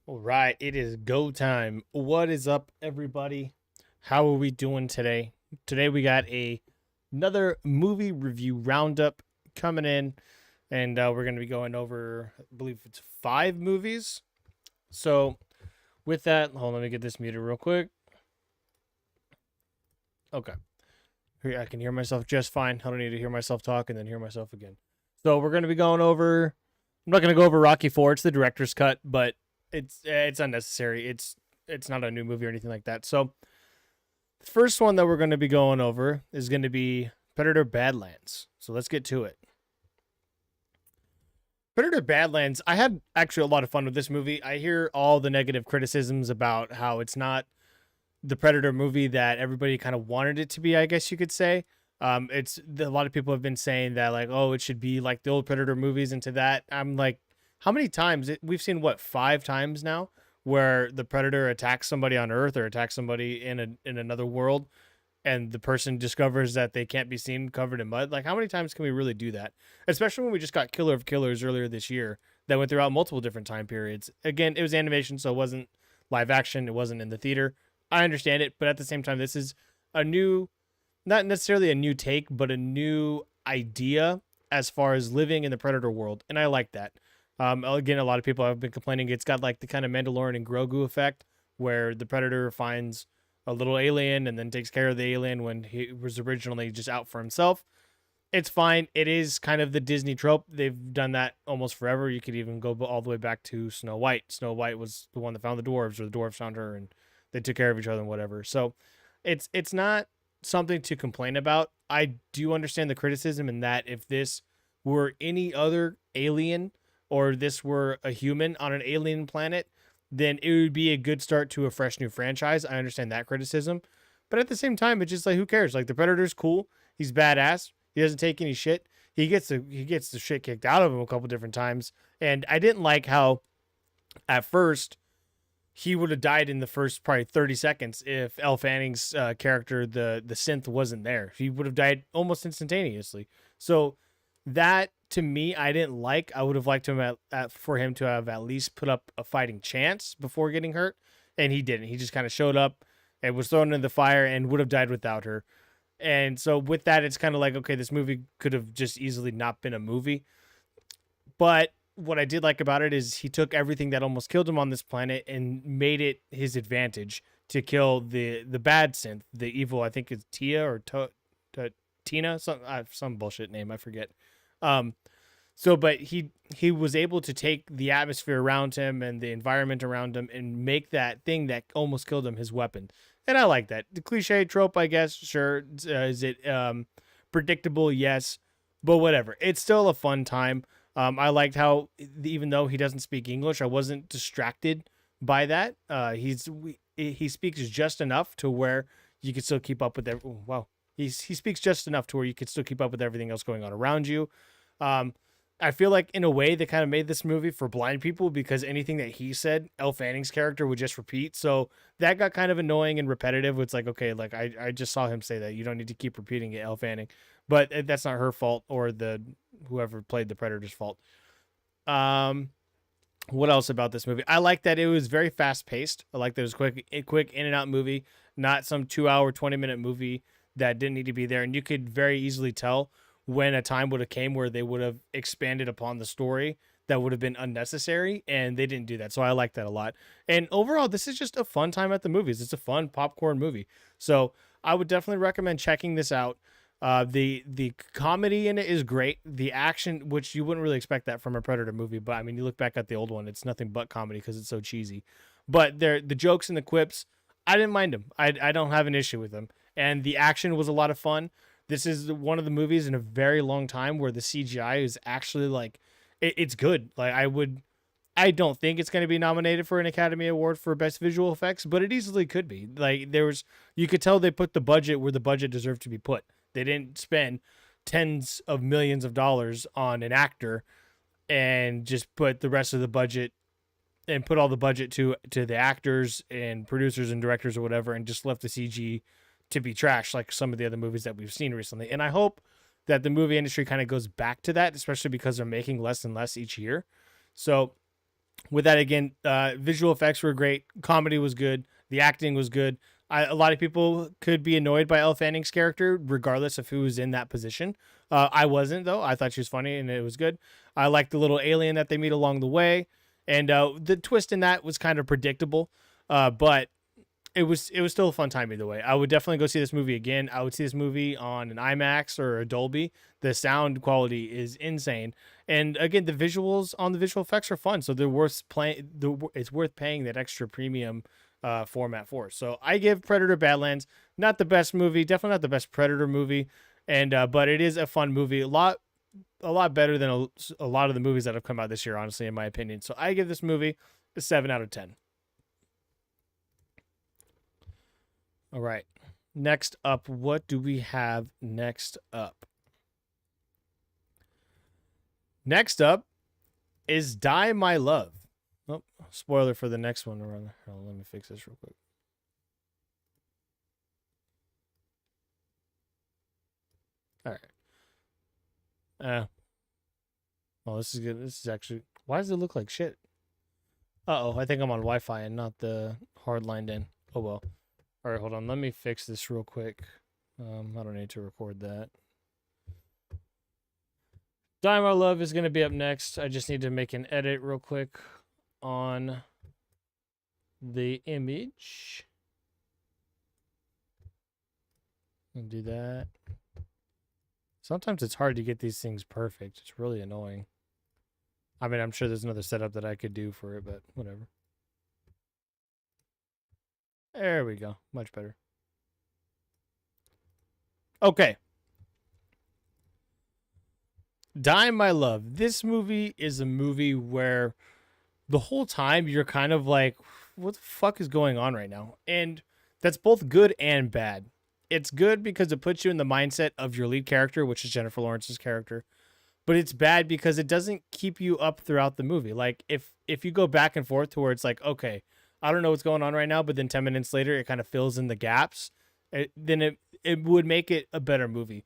All right, it is go time. What is up, everybody? How are we doing today? Today we got another movie review roundup coming in, and we're going to be going over, I believe it's 5 movies. So with that, hold on, let me get this muted real quick. Okay, here I can hear myself just fine. I don't need to hear myself talk and then hear myself again. So we're going to be going over. I'm not going to go over Rocky Four. It's the director's cut, but it's unnecessary. It's not a new movie or anything like that. So the first one that we're going to be going over is going to be Predator Badlands. So let's get to it. Predator Badlands, I had actually a lot of fun with this movie. I hear all the negative criticisms about how it's not the Predator movie that everybody kind of wanted it to be, I guess you could say. It's a lot of people have been saying that like, oh, it should be like the old Predator movies. And to that, I'm like, how many times we've seen what 5 times now where the Predator attacks somebody on Earth or attacks somebody in another world, and the person discovers that they can't be seen covered in mud. Like, how many times can we really do that? Especially when we just got Killer of Killers earlier this year that went throughout multiple different time periods. Again, it was animation, so it wasn't live action. It wasn't in the theater. I understand it, but at the same time, this is a new, not necessarily a new take, but a new idea as far as living in the Predator world, and I like that. Again, a lot of people have been complaining it's got like the kind of Mandalorian and Grogu effect, where the Predator finds a little alien and then takes care of the alien when he was originally just out for himself. It's fine. It is kind of the Disney trope. They've done that almost forever. You could even go all the way back to Snow White. Snow White was the one that found the dwarves, or the dwarves found her, and they took care of each other and whatever. So it's not something to complain about. I do understand the criticism in that if this were any other alien, or this were a human on an alien planet, then it would be a good start to a fresh new franchise. I understand that criticism. But at the same time, it's just like, who cares? Like, the Predator's cool. He's badass. He doesn't take any shit. He gets the shit kicked out of him a couple different times. And I didn't like how at first he would have died in the first probably 30 seconds if Elle Fanning's character, the synth, wasn't there. He would have died almost instantaneously. So that, to me, I didn't like. I would have liked for him to have at least put up a fighting chance before getting hurt, and he didn't. He just kind of showed up and was thrown in the fire and would have died without her. And so with that, it's kind of like, okay, this movie could have just easily not been a movie. But what I did like about it is he took everything that almost killed him on this planet and made it his advantage to kill the bad synth, the evil. I think it's Tia or Tina, some bullshit name, I forget. Um, but he was able to take the atmosphere around him and the environment around him and make that thing that almost killed him his weapon. And I like that. The cliche trope, I guess, sure. Is it predictable? Yes, but whatever. It's still a fun time. I liked how, even though he doesn't speak English, I wasn't distracted by that. He speaks just enough to where you could still keep up with everything. Wow, he speaks just enough to where you could still keep up with everything else going on around you. Um, I feel like in a way they kind of made this movie for blind people, because anything that he said, Elle Fanning's character would just repeat. So that got kind of annoying and repetitive. It's like, okay, like I just saw him say that. You don't need to keep repeating it, Elle Fanning. But that's not her fault, or the whoever played the Predator's fault. Um, what else about this movie? I like that it was very fast paced. I like that it was quick in and out movie, not some 2 hour, 20-minute movie that didn't need to be there. And you could very easily tell when a time would have came where they would have expanded upon the story that would have been unnecessary, and they didn't do that. So I like that a lot. And overall, this is just a fun time at the movies. It's a fun popcorn movie. So I would definitely recommend checking this out. The comedy in it is great. The action, which you wouldn't really expect that from a Predator movie, but I mean, you look back at the old one, it's nothing but comedy because it's so cheesy. But the jokes and the quips, I didn't mind them. I don't have an issue with them. And the action was a lot of fun. This is one of the movies in a very long time where the CGI is actually like, it's good. Like, I don't think it's going to be nominated for an Academy Award for Best Visual Effects, but it easily could be. Like, you could tell they put the budget where the budget deserved to be put. They didn't spend tens of millions of dollars on an actor and just put the rest of the budget and put all the budget to the actors and producers and directors or whatever, and just left the CG to be trash like some of the other movies that we've seen recently. And I hope that the movie industry kind of goes back to that, especially because they're making less and less each year. So With that again, visual effects were great, comedy was good, the acting was good. A lot of people could be annoyed by Elle Fanning's character, regardless of who was in that position. I wasn't though. I thought she was funny and it was good. I liked the little alien that they meet along the way, and the twist in that was kind of predictable, but it was still a fun time either way. I would definitely go see this movie again. I would see this movie on an IMAX or a Dolby. The sound quality is insane, and again, the visuals on the visual effects are fun, so they're worth playing. It's worth paying that extra premium format for. So I give Predator Badlands not the best movie, definitely not the best Predator movie, and but it is a fun movie. A lot better than a lot of the movies that have come out this year, honestly, in my opinion. So I give this movie a 7 out of 10. All right. Next up, what do we have next up? Next up is Die My Love. Oh, spoiler for the next one. Let me fix this real quick. All right. Well, this is good. This is actually. Why does it look like shit? Uh-oh, I think I'm on Wi-Fi and not the hard lined in. Oh well. All right, hold on. Let me fix this real quick. I don't need to record that. Die My Love is going to be up next. I just need to make an edit real quick on the image. I'll do that. Sometimes it's hard to get these things perfect. It's really annoying. I mean, I'm sure there's another setup that I could do for it, but whatever. There we go. Much better. Okay. Die My Love. This movie is a movie where the whole time you're kind of like, what the fuck is going on right now? And that's both good and bad. It's good because it puts you in the mindset of your lead character, which is Jennifer Lawrence's character. But it's bad because it doesn't keep you up throughout the movie. Like if you go back and forth to where it's like, okay, I don't know what's going on right now, but then 10 minutes later it kind of fills in the gaps, then it would make it a better movie.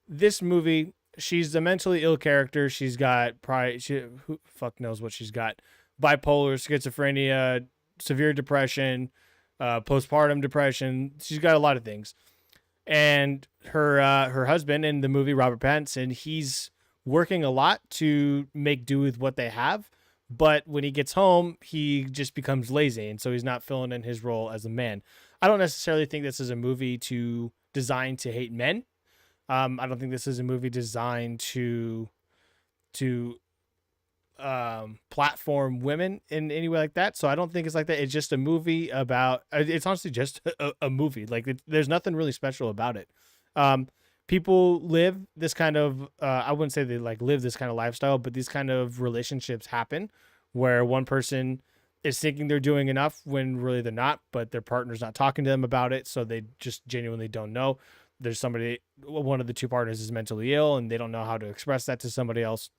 This movie, she's a mentally ill character. She's got probably who fuck knows what she's got. Bipolar, schizophrenia, severe depression, postpartum depression. She's got a lot of things. And her husband in the movie, Robert Pattinson, he's working a lot to make do with what they have. But when he gets home, he just becomes lazy, and so he's not filling in his role as a man. I don't necessarily think this is a movie designed to hate men. I don't think this is a movie designed to platform women in any way like that. So I don't think it's like that. It's just a movie about. It's honestly just a movie. Like there's nothing really special about it. People live this kind of. I wouldn't say they like live this kind of lifestyle, but these kind of relationships happen where one person is thinking they're doing enough when really they're not, but their partner's not talking to them about it, so they just genuinely don't know. There's one of the two partners is mentally ill, and they don't know how to express that to somebody else,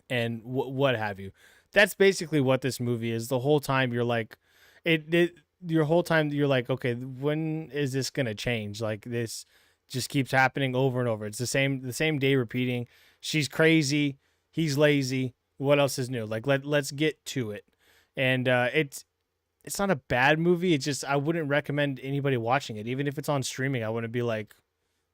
and what have you. That's basically what this movie is. The whole time you're like, your whole time you're like, okay, when is this gonna change? Like this just keeps happening over and over. It's the same day repeating. She's crazy. He's lazy. What else is new? Like let's get to it. And it's not a bad movie. It's just I wouldn't recommend anybody watching it, even if it's on streaming. I wouldn't be like,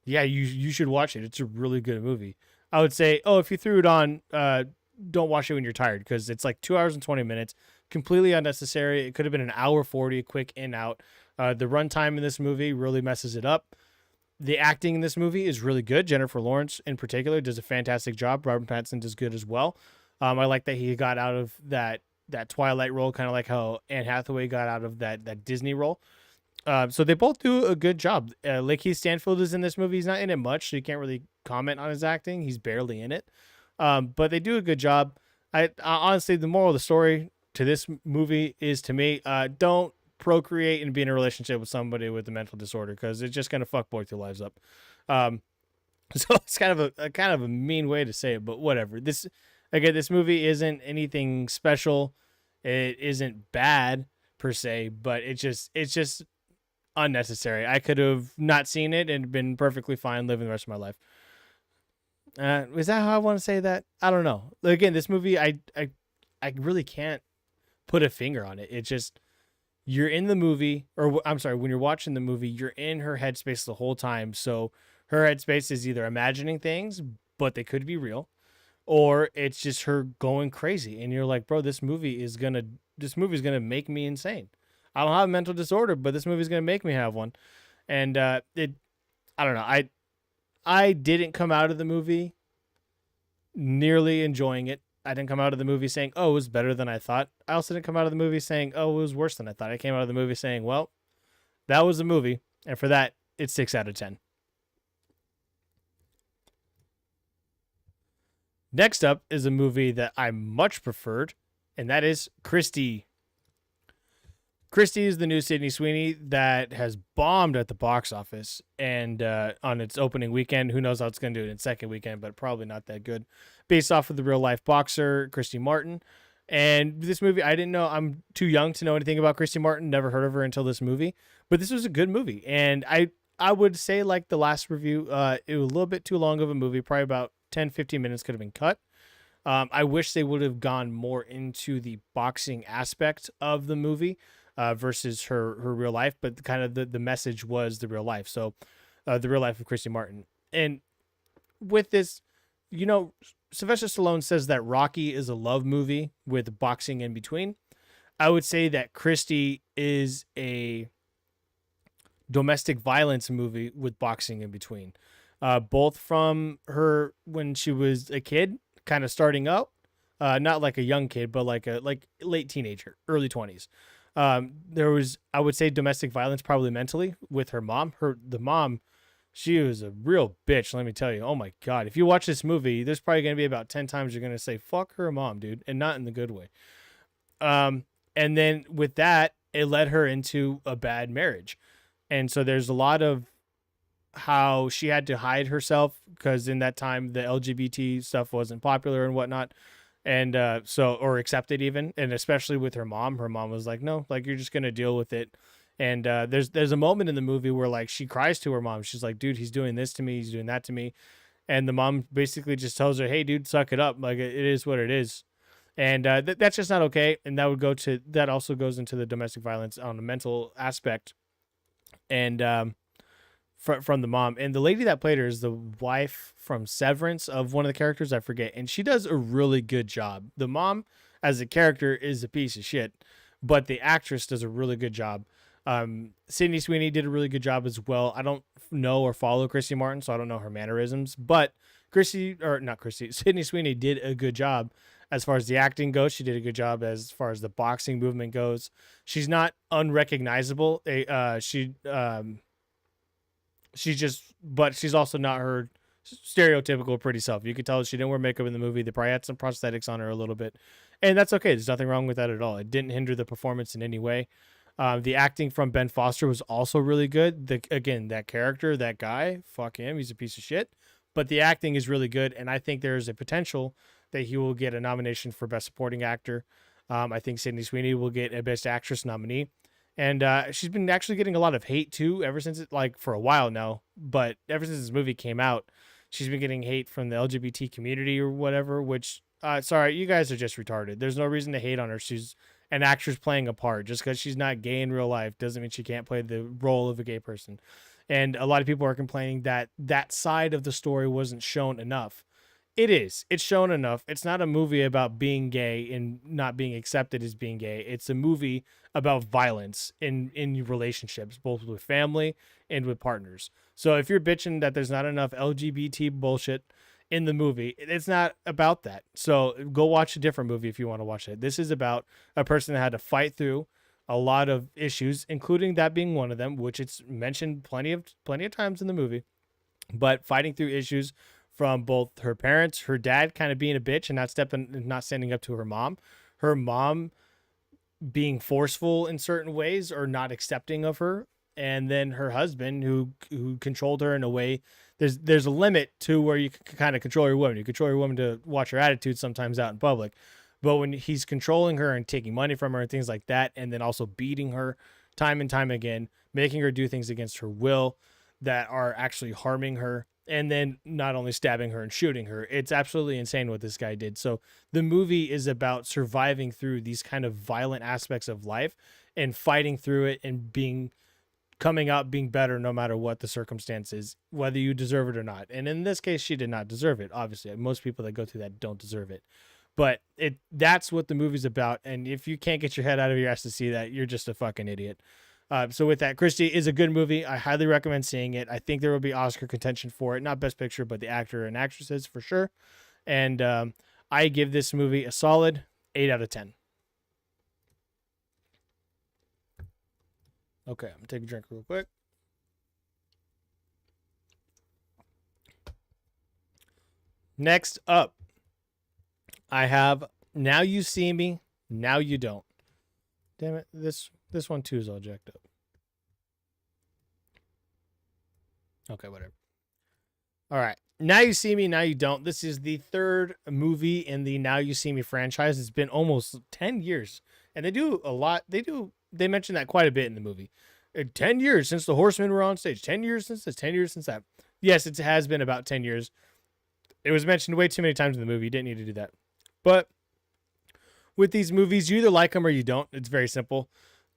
yeah, you should watch it. It's a really good movie. I would say, oh, if you threw it on, don't watch it when you're tired because it's like 2 hours and 20 minutes, completely unnecessary. It could have been an hour 40, quick in out. The runtime in this movie really messes it up. The acting in this movie is really good. Jennifer Lawrence, in particular, does a fantastic job. Robert Pattinson does good as well. I like that he got out of that Twilight role, kind of like how Anne Hathaway got out of that Disney role. So they both do a good job. Lakeith Stanfield is in this movie. He's not in it much, so you can't really comment on his acting. He's barely in it. But they do a good job. I honestly, the moral of the story to this movie is, to me, don't procreate and be in a relationship with somebody with a mental disorder because it's just gonna fuck both your lives up. So it's kind of a mean way to say it, but whatever. This movie isn't anything special. It isn't bad per se, but it's just unnecessary. I could have not seen it and been perfectly fine living the rest of my life. Is that how I want to say that? I don't know. Again, this movie, I really can't put a finger on it. It's just you're in the movie, or I'm sorry, when you're watching the movie, you're in her headspace the whole time. So her headspace is either imagining things, but they could be real, or it's just her going crazy. And you're like, bro, this movie's gonna make me insane. I don't have a mental disorder, but this movie's gonna make me have one. And I don't know. I didn't come out of the movie nearly enjoying it. I didn't come out of the movie saying, oh, it was better than I thought. I also didn't come out of the movie saying, oh, it was worse than I thought. I came out of the movie saying, well, that was the movie. And for that, it's 6 out of 10. Next up is a movie that I much preferred, and that is Christie. Christie is the new Sydney Sweeney that has bombed at the box office and on its opening weekend. Who knows how it's going to do it in second weekend, but probably not that good. Based off of the real life boxer, Christy Martin. And this movie, I didn't know, I'm too young to know anything about Christy Martin, never heard of her until this movie. But this was a good movie. And I would say, like the last review, it was a little bit too long of a movie, probably about 10, 15 minutes could have been cut. I wish they would have gone more into the boxing aspect of the movie. Versus her real life, but kind of the message was the real life. So the real life of Christy Martin. And with this, Sylvester Stallone says that Rocky is a love movie with boxing in between. I would say that Christy is a domestic violence movie with boxing in between. Both from her when she was a kid, kind of starting out, not like a young kid, but like late teenager, early 20s. There was, I would say, domestic violence probably mentally with her mom. The mom, she was a real bitch, let me tell you. Oh my God. If you watch this movie, there's probably going to be about 10 times you're going to say, fuck her mom, dude. And not in the good way. And then with that, it led her into a bad marriage. And so there's a lot of how she had to hide herself because in that time, the LGBT stuff wasn't popular and whatnot. And or accepted even, and especially with her mom was like, no, like you're just gonna deal with it. And there's a moment in the movie where like she cries to her mom. She's like, dude, he's doing this to me, he's doing that to me, and the mom basically just tells her, hey, dude, suck it up, like it is what it is. And that's just not okay. And that also goes into the domestic violence on the mental aspect, and from the mom. And the lady that played her is the wife from Severance of one of the characters, I forget, and she does a really good job. The mom as a character is a piece of shit, but the actress does a really good job. Sydney Sweeney did a really good job as well. I don't know or follow Christy Martin, so I don't know her mannerisms, but Sydney Sweeney did a good job as far as the acting goes. She did a good job as far as the boxing movement goes. She's not unrecognizable. But she's also not her stereotypical pretty self. You could tell she didn't wear makeup in the movie. They probably had some prosthetics on her a little bit, and that's okay. There's nothing wrong with that at all. It didn't hinder the performance in any way. The acting from Ben Foster was also really good. That character, that guy, fuck him, he's a piece of shit. But the acting is really good, and I think there's a potential that he will get a nomination for Best Supporting Actor. I think Sydney Sweeney will get a Best Actress nominee. And she's been actually getting a lot of hate too, ever since for a while now. But ever since this movie came out, she's been getting hate from the LGBT community or whatever. Which, sorry, you guys are just retarded. There's no reason to hate on her. She's an actress playing a part. Just because she's not gay in real life doesn't mean she can't play the role of a gay person. And a lot of people are complaining that that side of the story wasn't shown enough. It is. It's shown enough. It's not a movie about being gay and not being accepted as being gay. It's a movie about violence in relationships, both with family and with partners. So if you're bitching that there's not enough LGBT bullshit in the movie, it's not about that. So go watch a different movie if you want to watch it. This is about a person that had to fight through a lot of issues, including that being one of them, which it's mentioned plenty of times in the movie, but fighting through issues from both her parents, her dad kind of being a bitch and not standing up to her mom being forceful in certain ways or not accepting of her, and then her husband who controlled her in a way. There's a limit to where you can kind of control your woman. You control your woman to watch her attitude sometimes out in public, but when he's controlling her and taking money from her and things like that, and then also beating her time and time again, making her do things against her will that are actually harming her, and then not only stabbing her and shooting her. It's absolutely insane what this guy did. So the movie is about surviving through these kind of violent aspects of life and fighting through it and coming out being better no matter what the circumstances, whether you deserve it or not. And in this case, she did not deserve it. Obviously, most people that go through that don't deserve it. But that's what the movie's about. And if you can't get your head out of your ass to see that, you're just a fucking idiot. So with that, Christie is a good movie. I highly recommend seeing it. I think there will be Oscar contention for it. Not Best Picture, but the actor and actresses for sure. And I give this movie a solid 8 out of 10. Okay, I'm going to take a drink real quick. Next up, I have Now You See Me, Now You Don't. Damn it, this one too is all jacked up. Okay, whatever. All right. Now You See Me, Now You Don't. This is the third movie in the Now You See Me franchise. It's been almost 10 years. And they do a lot. They mention that quite a bit in the movie. 10 years since the Horsemen were on stage. 10 years since this, 10 years since that. Yes, it has been about 10 years. It was mentioned way too many times in the movie. You didn't need to do that. But with these movies, you either like them or you don't. It's very simple.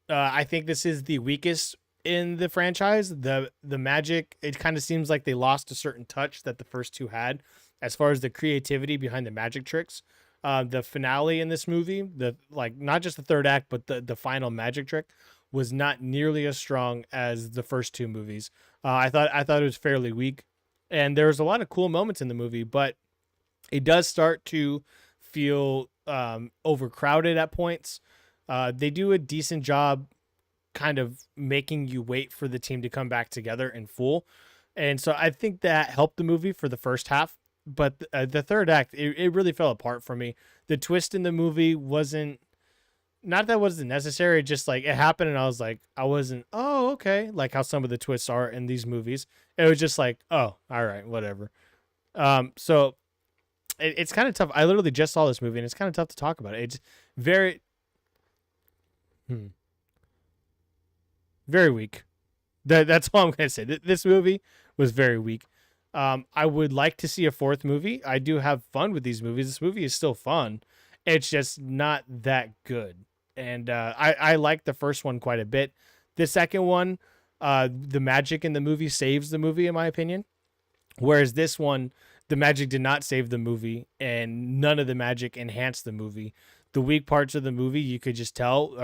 I think this is the weakest in the franchise. The magic, it kind of seems like they lost a certain touch that the first two had as far as the creativity behind the magic tricks. The finale in this movie, not just the third act, but the final magic trick was not nearly as strong as the first two movies. I thought it was fairly weak, and there's a lot of cool moments in the movie, but it does start to feel overcrowded at points. They do a decent job kind of making you wait for the team to come back together in full. And so I think that helped the movie for the first half. But the third act, it really fell apart for me. The twist in the movie wasn't necessary. Just like it happened and I was like, oh, okay. Like how some of the twists are in these movies. It was just like, oh, all right, whatever. So it's kind of tough. I literally just saw this movie and it's kind of tough to talk about it. It's very, very weak. That's all I'm going to say. This movie was very weak. I would like to see a fourth movie. I do have fun with these movies. This movie is still fun. It's just not that good. And I like the first one quite a bit. The second one, the magic in the movie saves the movie, in my opinion. Whereas this one, the magic did not save the movie, and none of the magic enhanced the movie. The weak parts of the movie, you could just tell,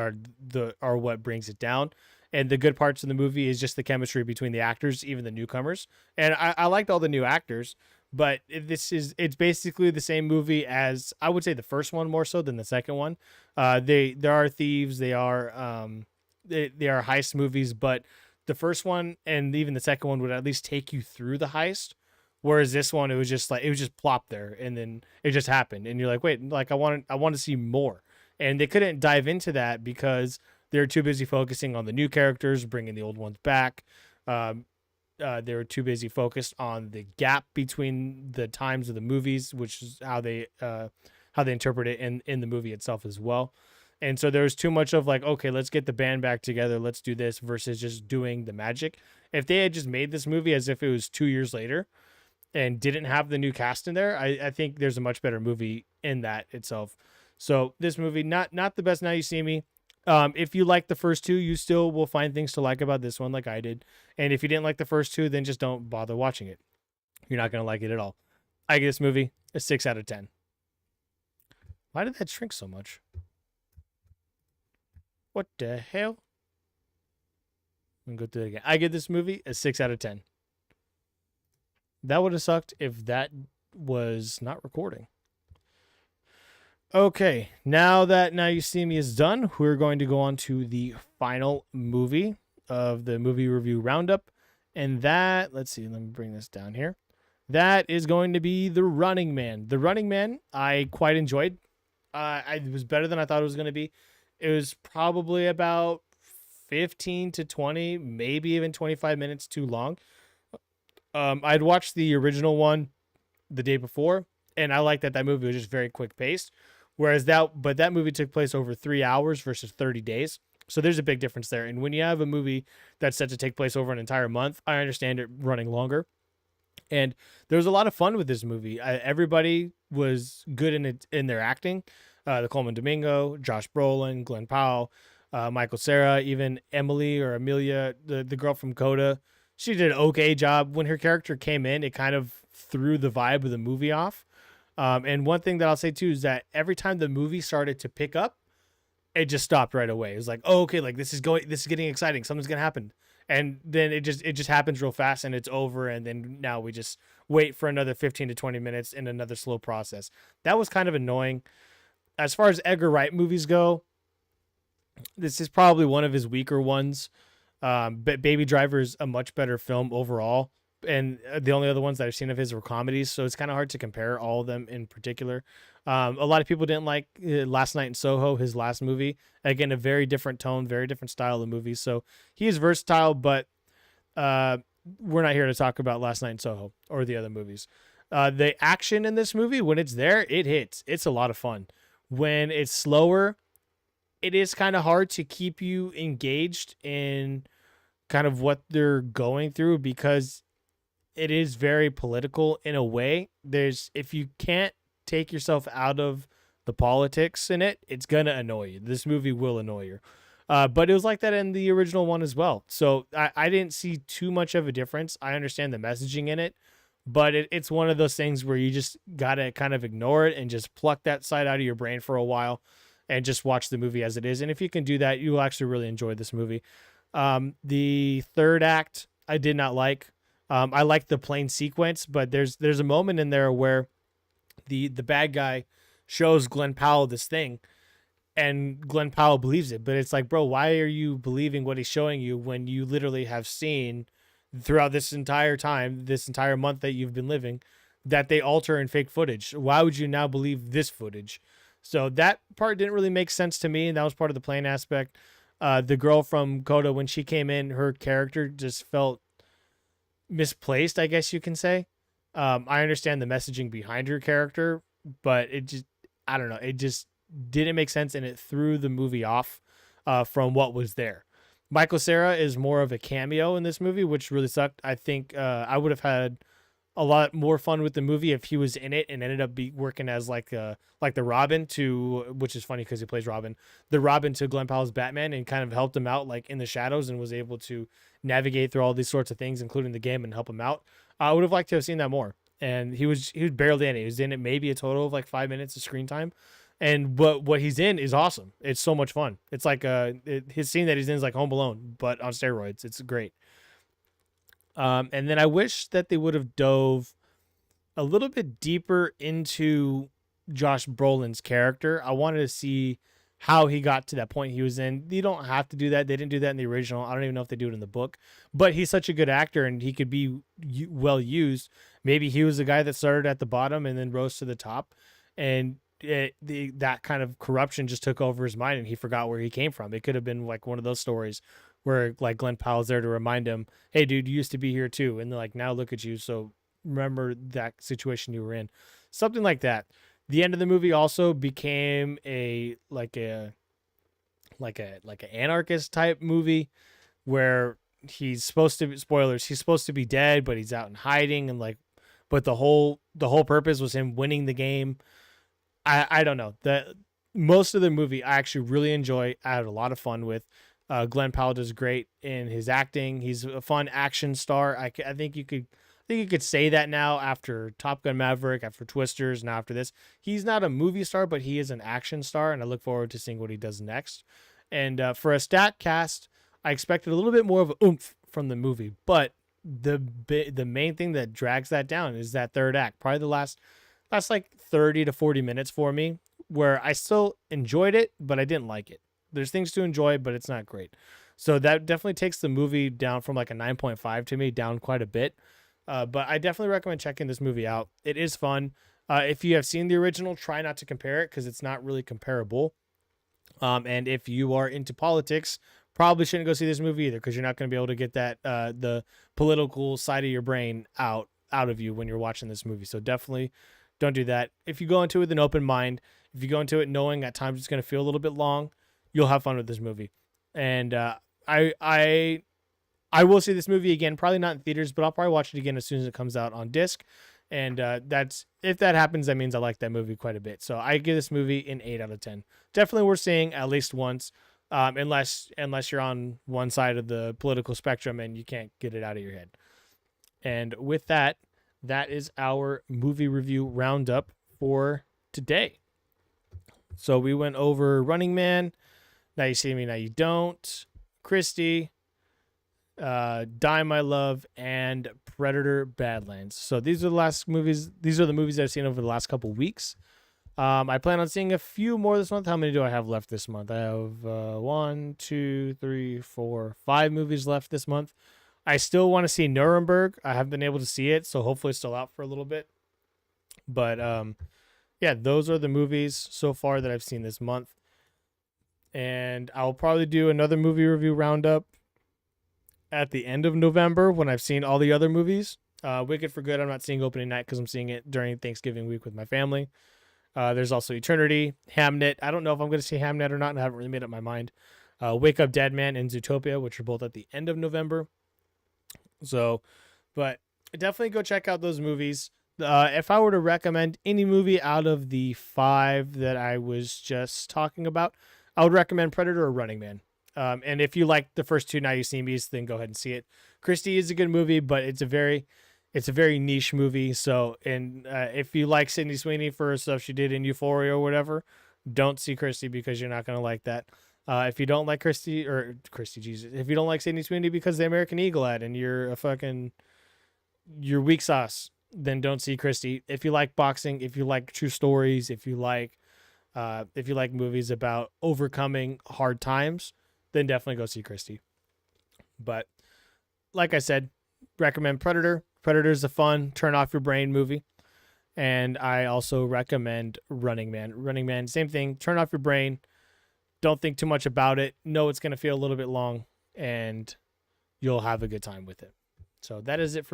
are what brings it down. And the good parts of the movie is just the chemistry between the actors, even the newcomers. And I liked all the new actors, but it's basically the same movie as, I would say, the first one more so than the second one. There are thieves, they are heist movies, but the first one and even the second one would at least take you through the heist. Whereas this one, it was just plopped there and then it just happened. And you're like, wait, like I want to see more. And they couldn't dive into that because they're too busy focusing on the new characters, bringing the old ones back. They were too busy focused on the gap between the times of the movies, which is how they interpret it in the movie itself as well. And so there was too much of like, okay, let's get the band back together, let's do this, versus just doing the magic. If they had just made this movie as if it was 2 years later and didn't have the new cast in there, I think there's a much better movie in that itself. So this movie, not the best Now You See Me. If you like the first two, you still will find things to like about this one, like I did. And if you didn't like the first two, then just don't bother watching it. You're not going to like it at all. I give this movie a 6 out of 10. Why did that shrink so much? What the hell? I'm going to go through it again. I give this movie a 6 out of 10. That would have sucked if that was not recording. Okay, now that Now You See Me is done, we're going to go on to the final movie of the movie review roundup. And that, let's see, let me bring this down here. That is going to be The Running Man. The Running Man, I quite enjoyed. It was better than I thought it was going to be. It was probably about 15 to 20, maybe even 25 minutes too long. I'd watched the original one the day before, and I liked that movie was just very quick paced. Whereas that movie took place over 3 hours versus 30 days. So there's a big difference there. And when you have a movie that's set to take place over an entire month, I understand it running longer. And there was a lot of fun with this movie. Everybody was good in it, in their acting. The Coleman Domingo, Josh Brolin, Glenn Powell, Michael Cera, even Emily or Amelia, the girl from Coda. She did an okay job. When her character came in, it kind of threw the vibe of the movie off. And one thing that I'll say too is that every time the movie started to pick up, it just stopped right away. It was like, oh, okay, like this is getting exciting. Something's gonna happen, and then it just happens real fast, and it's over, and then now we just wait for another 15 to 20 minutes in another slow process. That was kind of annoying. As far as Edgar Wright movies go, this is probably one of his weaker ones. But Baby Driver is a much better film overall, and the only other ones that I've seen of his were comedies, so it's kind of hard to compare all of them in particular. A lot of people didn't like Last Night in Soho, his last movie. Again, a very different tone, very different style of movie. So he is versatile, but we're not here to talk about Last Night in Soho or the other movies. The action in this movie, when it's there, it hits. It's a lot of fun. When it's slower, it is kind of hard to keep you engaged in kind of what they're going through because it is very political in a way. If you can't take yourself out of the politics in it, it's gonna annoy you. This movie will annoy you. But it was like that in the original one as well. So I didn't see too much of a difference. I understand the messaging in it, but it's one of those things where you just gotta kind of ignore it and just pluck that side out of your brain for a while and just watch the movie as it is. And if you can do that, you'll actually really enjoy this movie. The third act I did not like. I like the plane sequence, but there's a moment in there where the bad guy shows Glenn Powell this thing, and Glenn Powell believes it. But it's like, bro, why are you believing what he's showing you when you literally have seen throughout this entire time, this entire month that you've been living, that they alter and fake footage? Why would you now believe this footage? So that part didn't really make sense to me, and that was part of the plane aspect. The girl from Coda, when she came in, her character just felt misplaced, I guess you can say. I understand the messaging behind her character, but I don't know, it just didn't make sense, and it threw the movie off from what was there. Michael Cera is more of a cameo in this movie, which really sucked. I think I would have had a lot more fun with the movie if he was in it and ended up working as like the Robin to, which is funny because he plays Robin, the Robin to Glenn Powell's Batman, and kind of helped him out like in the shadows and was able to navigate through all these sorts of things, including the game, and help him out. I would have liked to have seen that more. And he was barely in it. He was in it maybe a total of like 5 minutes of screen time. And what he's in is awesome. It's so much fun. It's like his scene that he's in is like Home Alone, but on steroids. It's great. And then I wish that they would have dove a little bit deeper into Josh Brolin's character. I wanted to see how he got to that point he was in. You don't have to do that. They didn't do that in the original. I don't even know if they do it in the book. But he's such a good actor, and he could be well used. Maybe he was the guy that started at the bottom and then rose to the top, and that kind of corruption just took over his mind, and he forgot where he came from. It could have been like one of those stories where like Glenn Powell's there to remind him, hey, dude, you used to be here too. And they're like, now look at you. So remember that situation you were in. Something like that. The end of the movie also became like an anarchist type movie where he's supposed to be, spoilers, he's supposed to be dead, but he's out in hiding, and like, but the whole purpose was him winning the game. I don't know. Most of the movie I actually really enjoy. I had a lot of fun with. Glenn Powell does great in his acting. He's a fun action star. I think you could say that now after Top Gun Maverick, after Twisters, and after this. He's not a movie star, but he is an action star, and I look forward to seeing what he does next. And for a stat cast, I expected a little bit more of a oomph from the movie, but the main thing that drags that down is that third act. Probably the last like 30 to 40 minutes for me, where I still enjoyed it, but I didn't like it. There's things to enjoy, but it's not great. So that definitely takes the movie down from like a 9.5 to me, down quite a bit. But I definitely recommend checking this movie out. It is fun. If you have seen the original, try not to compare it because it's not really comparable. And if you are into politics, probably shouldn't go see this movie either, because you're not going to be able to get that the political side of your brain out of you when you're watching this movie. So definitely don't do that. If you go into it with an open mind, if you go into it knowing at times it's going to feel a little bit long, you'll have fun with this movie. And I I will see this movie again, probably not in theaters, but I'll probably watch it again as soon as it comes out on disc. And that's if that happens, that means I like that movie quite a bit. So I give this movie an 8 out of 10. Definitely worth seeing at least once, unless you're on one side of the political spectrum and you can't get it out of your head. And with that, that is our movie review roundup for today. So we went over Running Man, Now You See Me, Now You Don't, Christie, Die My Love, and Predator Badlands. So these are the last movies. These are the movies I've seen over the last couple weeks. I plan on seeing a few more this month. How many do I have left this month? I have 1, 2, 3, 4, 5 movies left this month. I still want to see Nuremberg. I haven't been able to see it, so hopefully it's still out for a little bit. But yeah, those are the movies so far that I've seen this month. And I'll probably do another movie review roundup at the end of November when I've seen all the other movies. Wicked for Good, I'm not seeing opening night because I'm seeing it during Thanksgiving week with my family. There's also Eternity, Hamnet. I don't know if I'm going to see Hamnet or not, and I haven't really made up my mind. Wake Up Dead Man and Zootopia, which are both at the end of November. So, but definitely go check out those movies. If I were to recommend any movie out of the 5 that I was just talking about, I would recommend Predator or Running Man. And if you like the first 2 Now You See Me's, then go ahead and see it. Christie is a good movie, but it's a very niche movie. So, and if you like Sydney Sweeney for stuff she did in Euphoria or whatever, don't see Christie because you're not going to like that. If you don't like Christie, Jesus, if you don't like Sydney Sweeney because the American Eagle ad and you're weak sauce, then don't see Christie. If you like boxing, if you like true stories, if you like movies about overcoming hard times, then definitely go see Christie. But like I said, recommend Predator. Predator's a fun, turn off your brain movie. And I also recommend Running Man. Running Man, same thing, turn off your brain. Don't think too much about it. Know it's going to feel a little bit long, and you'll have a good time with it. So that is it for